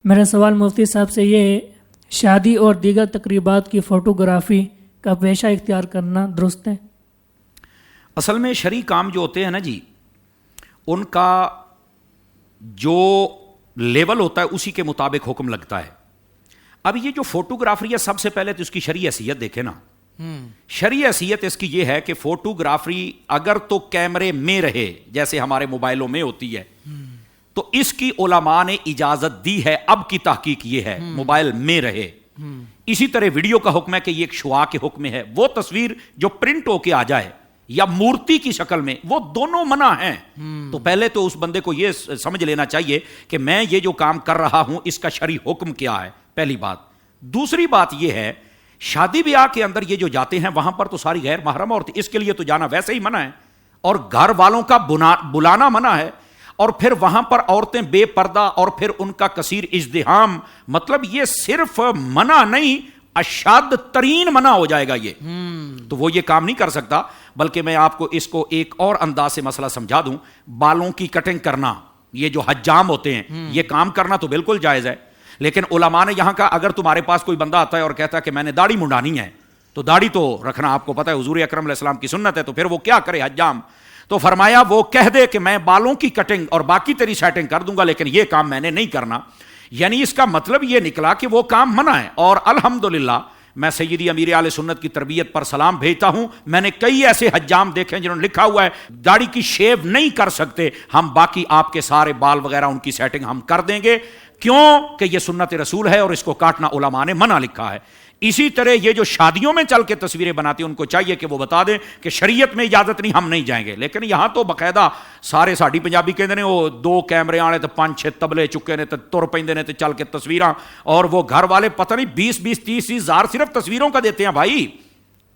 میرا سوال مفتی صاحب سے یہ ہے، شادی اور دیگر تقریبات کی فوٹوگرافی کا پیشہ اختیار کرنا درست ہے؟ اصل میں شرعی کام جو ہوتے ہیں نا جی، ان کا جو لیول ہوتا ہے اسی کے مطابق حکم لگتا ہے۔ اب یہ جو فوٹوگرافری ہے، سب سے پہلے تو اس کی شرعی حیثیت دیکھیں نا۔ شرعی حیثیت اس کی یہ ہے کہ فوٹوگرافری اگر تو کیمرے میں رہے جیسے ہمارے موبائلوں میں ہوتی ہے تو اس کی علماء نے اجازت دی ہے، اب کی تحقیق یہ ہے موبائل میں رہے۔ اسی طرح ویڈیو کا حکم ہے کہ یہ ایک شعاع کے حکم ہے، وہ تصویر جو پرنٹ ہو کے آ جائے یا مورتی کی شکل میں، وہ دونوں منع ہیں۔ تو پہلے تو اس بندے کو یہ سمجھ لینا چاہیے کہ میں یہ جو کام کر رہا ہوں اس کا شرعی حکم کیا ہے، پہلی بات۔ دوسری بات یہ ہے، شادی بیاہ کے اندر یہ جو جاتے ہیں وہاں پر تو ساری غیر محرم عورتیں، اس کے لیے تو جانا ویسے ہی منع ہے، اور گھر والوں کا بلانا منع ہے، اور پھر وہاں پر عورتیں بے پردہ، اور پھر ان کا کثیر ازدحام، مطلب یہ صرف منع نہیں، اشد ترین منع ہو جائے گا یہ۔ تو وہ یہ کام نہیں کر سکتا، بلکہ میں آپ کو اس کو ایک اور انداز سے مسئلہ سمجھا دوں۔ بالوں کی کٹنگ کرنا، یہ جو حجام ہوتے ہیں، یہ کام کرنا تو بالکل جائز ہے، لیکن علماء نے یہاں کا اگر تمہارے پاس کوئی بندہ آتا ہے اور کہتا ہے کہ میں نے داڑھی منڈانی ہے، تو داڑھی تو رکھنا آپ کو پتہ ہے حضور اکرم علیہ السلام کی سنت ہے، تو پھر وہ کیا کرے حجام؟ تو فرمایا وہ کہہ دے کہ میں بالوں کی کٹنگ اور باقی تیری سیٹنگ کر دوں گا، لیکن یہ کام میں نے نہیں کرنا۔ یعنی اس کا مطلب یہ نکلا کہ وہ کام منع ہے۔ اور الحمدللہ میں سیدی امیر اہل سنت کی تربیت پر سلام بھیجتا ہوں، میں نے کئی ایسے حجام دیکھے ہیں جنہوں نے لکھا ہوا ہے داڑھی کی شیو نہیں کر سکتے ہم، باقی آپ کے سارے بال وغیرہ ان کی سیٹنگ ہم کر دیں گے، کیوں کہ یہ سنت رسول ہے اور اس کو کاٹنا علماء نے منع لکھا ہے۔ اسی طرح یہ جو شادیوں میں چل کے تصویریں بناتے ہیں ان کو چاہیے کہ وہ بتا دیں کہ شریعت میں اجازت نہیں، ہم نہیں جائیں گے، لیکن یہاں تو باقاعدہ سارے ساڈی پنجابی کہندے نے وہ 2 کیمرے آنے تے 5-6 تبلے چکے نے تے تر پیندے نے تے چل کے تصویراں، اور وہ گھر والے پتہ نہیں 20-30 ہزار صرف تصویروں کا دیتے ہیں بھائی۔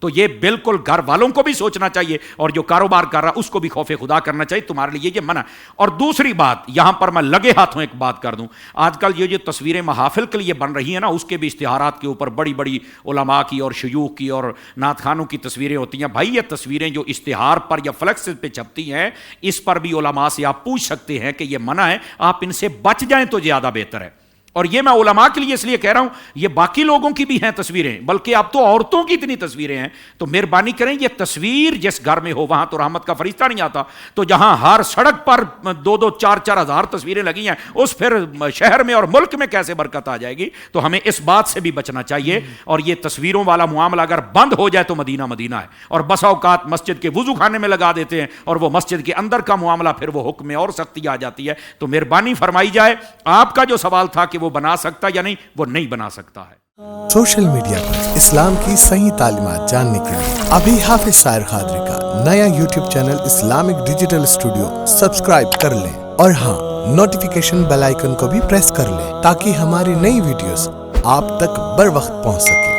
تو یہ بالکل گھر والوں کو بھی سوچنا چاہیے، اور جو کاروبار کر رہا اس کو بھی خوف خدا کرنا چاہیے، تمہارے لیے یہ منع۔ اور دوسری بات یہاں پر میں لگے ہاتھوں ایک بات کر دوں، آج کل یہ جو تصویریں محافل کے لیے بن رہی ہیں نا، اس کے بھی اشتہارات کے اوپر بڑی بڑی علماء کی اور شیوخ کی اور نعت خوانوں کی تصویریں ہوتی ہیں۔ بھائی یہ تصویریں جو اشتہار پر یا فلیکس پہ چھپتی ہیں، اس پر بھی علماء سے آپ پوچھ سکتے ہیں کہ یہ منع ہے، آپ ان سے بچ جائیں تو زیادہ بہتر ہے۔ اور یہ میں علماء کے لیے اس لیے کہہ رہا ہوں، یہ باقی لوگوں کی بھی ہیں تصویریں، بلکہ اب تو عورتوں کی اتنی تصویریں ہیں، تو مہربانی کریں یہ تصویر جس گھر میں ہو وہاں تو رحمت کا فرشتہ نہیں آتا، تو جہاں ہر سڑک پر 2-2 4-4 ہزار تصویریں لگی ہیں، اس پھر شہر میں اور ملک میں کیسے برکت آ جائے گی؟ تو ہمیں اس بات سے بھی بچنا چاہیے، اور یہ تصویروں والا معاملہ اگر بند ہو جائے تو مدینہ مدینہ ہے۔ اور بسا اوقات مسجد کے وضو خانے میں لگا دیتے ہیں، اور وہ مسجد کے اندر کا معاملہ پھر وہ حکم میں اور سختی آ جاتی ہے۔ تو مہربانی فرمائی جائے، آپ کا جو سوال تھا کہ وہ بنا سکتا یا نہیں، وہ نہیں بنا سکتا ہے۔ سوشل میڈیا پر اسلام کی صحیح تعلیمات جاننے کے لیے ابھی حافظ سائر قادری کا نیا YouTube channel Islamic digital studio subscribe کر لیں، اور ہاں نوٹیفیکیشن بیل آئیکن کو بھی پریس کر لیں تاکہ ہماری نئی ویڈیوز آپ تک بر وقت پہنچ سکے۔